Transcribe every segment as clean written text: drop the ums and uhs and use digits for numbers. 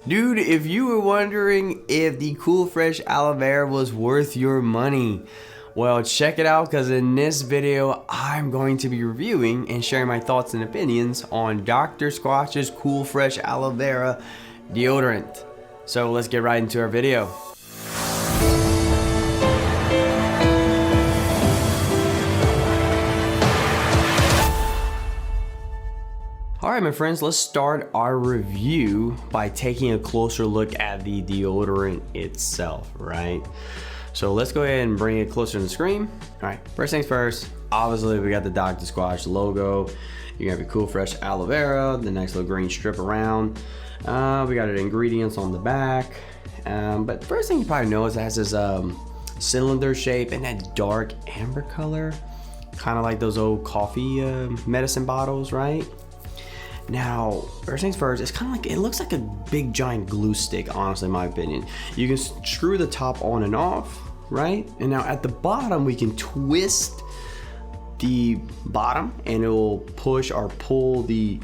Dude, if you were wondering if the Cool Fresh Aloe Vera was worth your money, well, check it out, because in this video I'm going to be reviewing and sharing my thoughts and opinions on Dr. Squatch's Cool Fresh Aloe Vera deodorant. So let's get right into our video. Alright my friends, let's start our review by taking a closer look at the deodorant itself, right? So let's go ahead and bring it closer to the screen. Alright, first things first, obviously we got the Dr. Squatch logo. You got your Cool Fresh Aloe Vera, the nice little green strip around. We got the ingredients on the back. But first thing you probably notice, it has this cylinder shape and that dark amber color. Kind of like those old coffee medicine bottles, right? Now, first things first, it's kind of like, it looks like a big giant glue stick, honestly, in my opinion. You can screw the top on and off, right? And now at the bottom, we can twist the bottom and it will push or pull the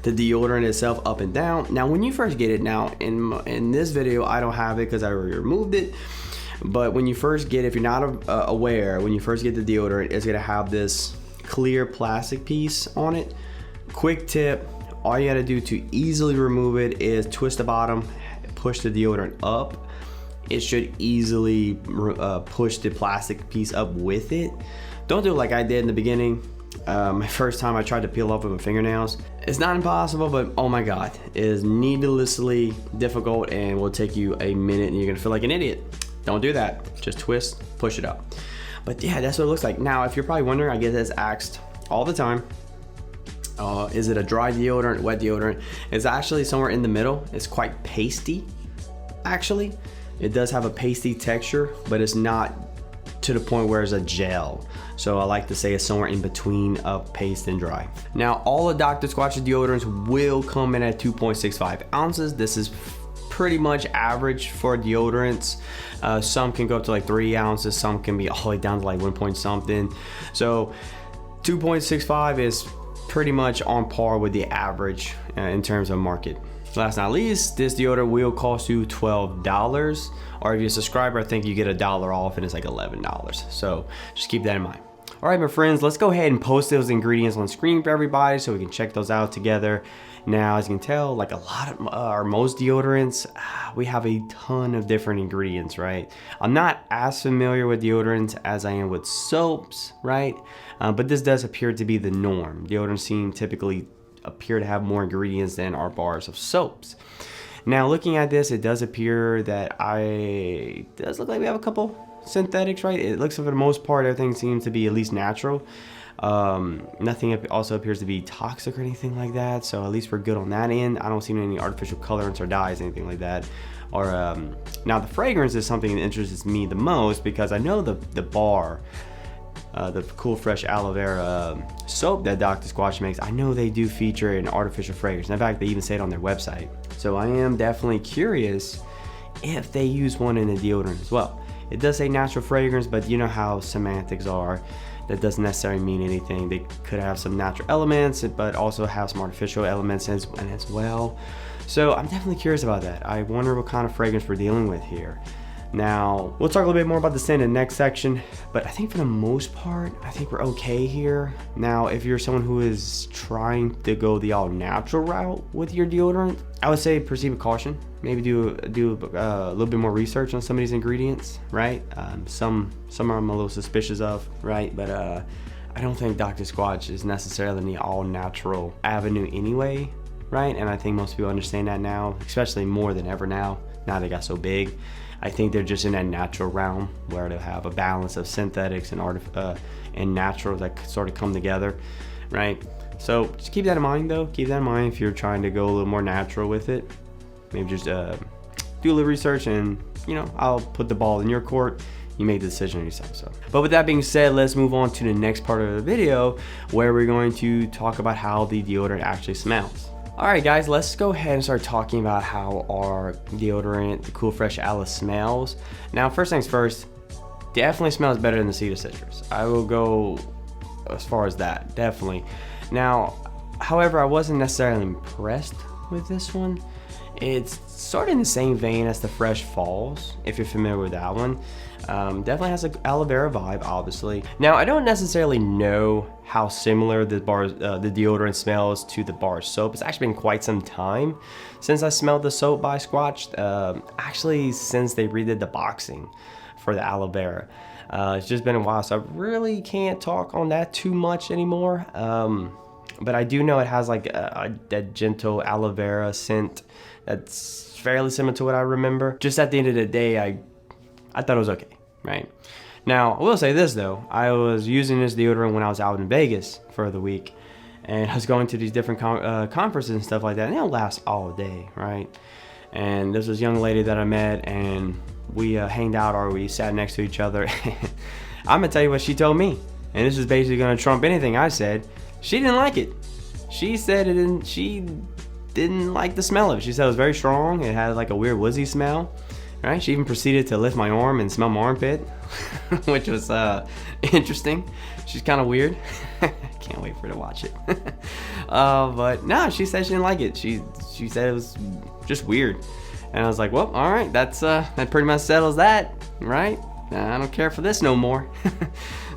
the deodorant itself up and down. Now, when you first get it, now in this video, I don't have it because I already removed it. But when you first get it, if you're not aware, when you first get the deodorant, it's gonna have this clear plastic piece on it. Quick tip, all you gotta do to easily remove it is twist the bottom, push the deodorant up. It should easily push the plastic piece up with it. Don't do it like I did in the beginning. My first time I tried to peel off with my fingernails. It's not impossible, but oh my God, it is needlessly difficult and will take you a minute and you're gonna feel like an idiot. Don't do that, just twist, push it up. But yeah, that's what it looks like. Now, if you're probably wondering, I get this asked all the time. Is it a dry deodorant, wet deodorant? It's actually somewhere in the middle. It's quite pasty, actually. It does have a pasty texture, but it's not to the point where it's a gel. So I like to say it's somewhere in between of paste and dry. Now, all of Dr. Squatch's deodorants will come in at 2.65 ounces. This is pretty much average for deodorants. Some can go up to like 3 ounces. Some can be all the way down to like 1 point something. So 2.65 is pretty much on par with the average in terms of market. Last but not least, this deodorant will cost you $12, or if you're a subscriber, I think you get $1 off and it's like $11. So just keep that in mind. All right, my friends, let's go ahead and post those ingredients on screen for everybody so we can check those out together. Now, as you can tell, like a lot of or most deodorants, we have a ton of different ingredients, right? I'm not as familiar with deodorants as I am with soaps, right? But this does appear to be the norm. Deodorants seem typically appear to have more ingredients than our bars of soaps. Now, looking at this, it does appear that it does look like we have a couple synthetics, right? It looks like for the most part, everything seems to be at least natural. Nothing also appears to be toxic or anything like that, so at least we're good on that end. I don't see any artificial colorants or dyes, anything like that. Or now the fragrance is something that interests me the most, because I know the bar, the Cool Fresh Aloe Vera soap that Dr. Squatch makes, I know they do feature an artificial fragrance. In fact, they even say it on their website. So I am definitely curious if they use one in a deodorant as well. It does say natural fragrance, but you know how semantics are. That doesn't necessarily mean anything. They could have some natural elements, but also have some artificial elements as well. So I'm definitely curious about that. I wonder what kind of fragrance we're dealing with here. Now, we'll talk a little bit more about the scent in the next section, but I think for the most part, I think we're okay here. Now, if you're someone who is trying to go the all natural route with your deodorant, I would say proceed with caution. Maybe do a little bit more research on some of these ingredients, right? Some I'm a little suspicious of, right? But I don't think Dr. Squatch is necessarily in the all natural avenue anyway, right? And I think most people understand that now, especially more than ever now they got so big. I think they're just in that natural realm where they'll have a balance of synthetics and natural that sort of come together, right? So just keep that in mind, though. Keep that in mind if you're trying to go a little more natural with it. Maybe just do a little research, and I'll put the ball in your court. You make the decision yourself. So, but with that being said, let's move on to the next part of the video, where we're going to talk about how the deodorant actually smells. Alright guys, let's go ahead and start talking about how our deodorant, the Cool Fresh Aloe, smells. Now, first things first, definitely smells better than the cedar citrus. I will go as far as that, definitely. Now, however, I wasn't necessarily impressed with this one. It's sort of in the same vein as the Fresh Falls, if you're familiar with that one. Definitely has an aloe vera vibe, obviously. Now, I don't necessarily know how similar the deodorant smells to the bar soap. It's actually been quite some time since I smelled the soap by Squatch. Actually, since they redid the boxing for the aloe vera. It's just been a while, so I really can't talk on that too much anymore. But I do know it has like that gentle aloe vera scent that's fairly similar to what I remember. Just at the end of the day, I thought it was okay, right? Now, I will say this though, I was using this deodorant when I was out in Vegas for the week, and I was going to these different conferences and stuff like that, and it'll last all day, right? And there's this young lady that I met, and we hanged out, or we sat next to each other. I'm gonna tell you what she told me, and this is basically gonna trump anything I said. She didn't like it. She said she didn't like the smell of it. She said it was very strong. It had like a weird woodsy smell. Right? She even proceeded to lift my arm and smell my armpit, which was interesting. She's kind of weird. Can't wait for her to watch it. But no, she said she didn't like it. She said it was just weird. And I was like, well, all right, that pretty much settles that, right? I don't care for this no more.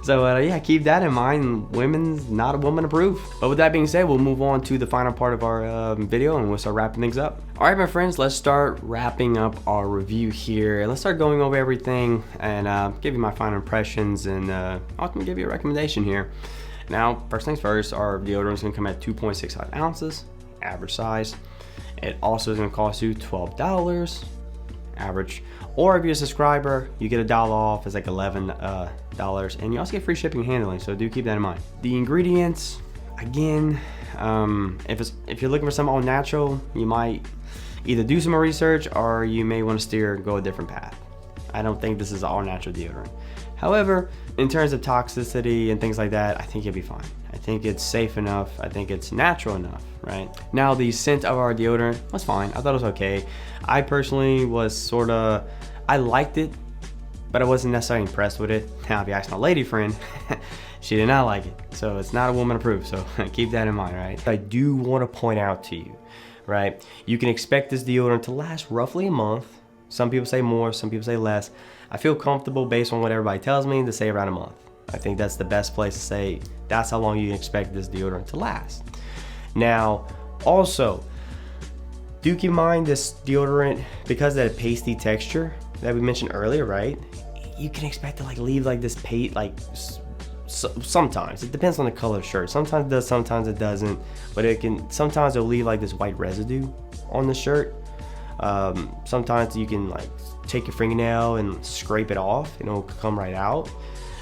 So yeah, keep that in mind. Women's not a woman approved. But with that being said, we'll move on to the final part of our video, and we'll start wrapping things up. All right, my friends, let's start wrapping up our review here. Let's start going over everything and give you my final impressions, and ultimately give you a recommendation here. Now, first things first, our deodorant is gonna come at 2.65 ounces, average size. It also is gonna cost you $12, average. Or if you're a subscriber, you get $1 off. It's like $11, and you also get free shipping and handling. So do keep that in mind. The ingredients, again, if you're looking for something all natural, you might either do some more research, or you may want to go a different path. I don't think this is all natural deodorant. However, in terms of toxicity and things like that, I think you'll be fine. I think it's safe enough. I think it's natural enough, right? Now, the scent of our deodorant was fine. I thought it was okay. I personally was I liked it, but I wasn't necessarily impressed with it. Now, if you ask my lady friend, she did not like it. So it's not a woman approved, so keep that in mind, right? I do want to point out to you, right? You can expect this deodorant to last roughly a month. Some people say more, some people say less. I feel comfortable based on what everybody tells me to say around a month. I think that's the best place to say that's how long you can expect this deodorant to last. Now, also, do keep in mind this deodorant, because of that pasty texture that we mentioned earlier, right? You can expect to leave this paste, sometimes. It depends on the color of the shirt. Sometimes it does, sometimes it doesn't. But sometimes it'll leave this white residue on the shirt. Sometimes you can take your fingernail and scrape it off, and it'll come right out.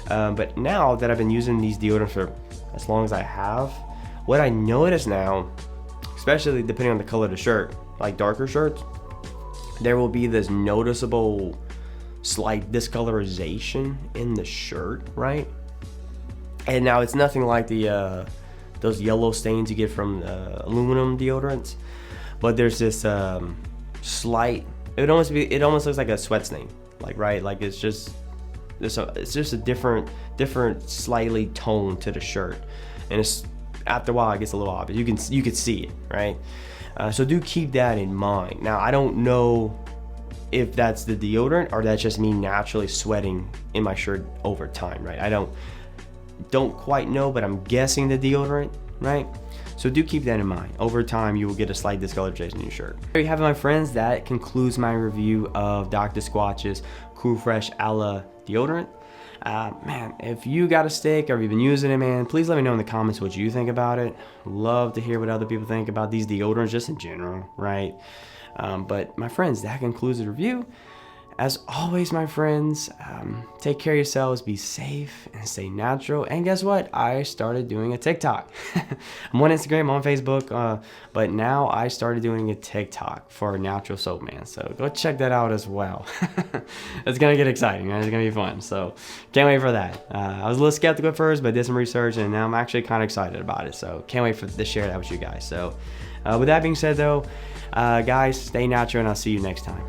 But now that I've been using these deodorants for as long as I have, what I notice now, especially depending on the color of the shirt, like darker shirts, there will be this noticeable slight discolorization in the shirt, right? And now it's nothing like those yellow stains you get from aluminum deodorants, but there's this slight. It almost looks like a sweat stain, right? It's just a different slightly tone to the shirt, and it's after a while it gets a little obvious. You can see it, right? So do keep that in mind. Now, I don't know if that's the deodorant or that's just me naturally sweating in my shirt over time, right? I don't quite know, but I'm guessing the deodorant, right? So do keep that in mind. Over time, you will get a slight discoloration in your shirt. There you have it, my friends. That concludes my review of Dr. Squatch's Cool Fresh Aloe deodorant. Man, if you got a stick or you've been using it, man, please let me know in the comments what you think about it. Love to hear what other people think about these deodorants just in general, right? But my friends, that concludes the review. As always, my friends, take care of yourselves, be safe, and stay natural. And guess what? I started doing a TikTok. I'm on Instagram, I'm on Facebook, but now I started doing a TikTok for natural soap, man. So go check that out as well. It's gonna get exciting, man. It's gonna be fun. So can't wait for that. I was a little skeptical at first, but did some research, and now I'm actually kind of excited about it. So can't wait to share that with you guys. So with that being said, though, guys, stay natural, and I'll see you next time.